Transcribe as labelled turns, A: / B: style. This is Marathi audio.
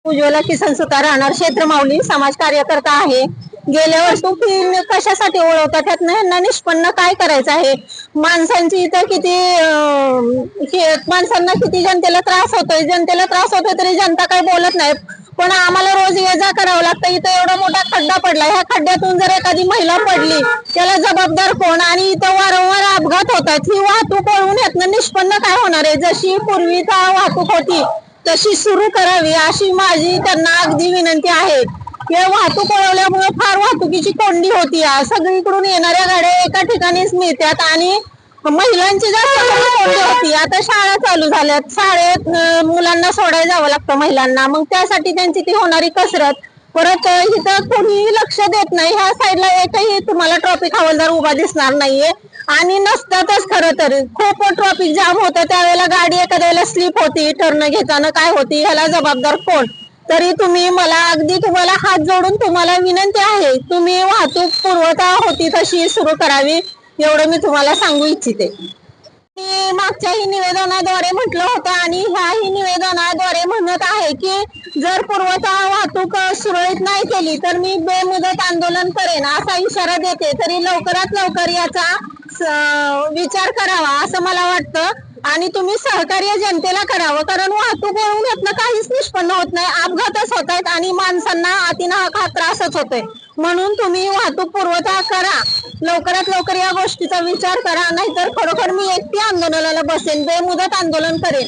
A: उज्ज्वला किसन सुतार राहणार क्षेत्र माऊली समाज कार्यकर्ता आहे। गेल्या वर्षी कशासाठी ओळखतात त्यातनं यांना निष्पन्न काय करायचं आहे। माणसांची इथं किती माणसांना किती जनतेला त्रास होतोय तरी जनता काही बोलत नाही। पण आम्हाला रोज ये जा करावं लागतं। इथं एवढा मोठा खड्डा पडला, ह्या खड्ड्यातून जर एखादी महिला पडली त्याला जबाबदार कोण? आणि इथं वारंवार अपघात होत आहेत। ही वाहतूक वळवून यातनं निष्पन्न काय होणार आहे? जशी पूर्वीचा वाहतूक होती तशी सुरू करावी अशी माझी त्यांना अगदी विनंती आहे। हे वाहतूक वळवल्यामुळे फार वाहतुकीची कोंडी होती। सगळीकडून येणाऱ्या गाड्या एका ठिकाणीच मिळतात आणि महिलांची जास्त कोंडी होती। आता शाळा चालू झाल्यात, शाळेत मुलांना सोडायला जावं लागतं महिलांना, मग त्यासाठी त्यांची ती होणारी कसरत। परत इथं कोणी लक्ष देत नाही। ह्या साईडला एकही तुम्हाला ट्रॅफिक हवालदार उभा दिसणार नाहीये आणि नसतातच। खरं तर खूप ट्रॅफिक जाम होतं, त्यावेळेला गाडी एखाद्या वेळेला स्लिप होती, टर्न घेताना काय होती, ह्याला जबाबदार कोण? तरी तुम्ही मला अगदी तुम्हाला हात जोडून तुम्हाला विनंती आहे, तुम्ही वाहतूक पूर्वता होती तशी सुरू करावी, एवढं मी तुम्हाला सांगू इच्छिते। मी मागच्याही निवेदनाद्वारे म्हटलं होतं आणि ह्याही निवेदनाद्वारे म्हणत आहे की जर पूर्वता वाहतूक सुरळीत नाही केली तर मी बेमुदत आंदोलन करेन असा इशारा देते। तरी लवकरात लवकर याचा विचार करावा असं मला वाटतं आणि तुम्ही सहकार्य जनतेला करावं, कारण वाहतूक वळवून यातनं काहीच निष्पन्न होत नाही, अपघातच होत आहेत आणि माणसांना अतिनाहक हा त्रासच होतोय। म्हणून तुम्ही वाहतूक पुरवठा करा, लवकरात लवकर या गोष्टीचा विचार करा, नाहीतर खरोखर मी एकटी आंदोलनाला बसेन, बेमुदत आंदोलन करेन।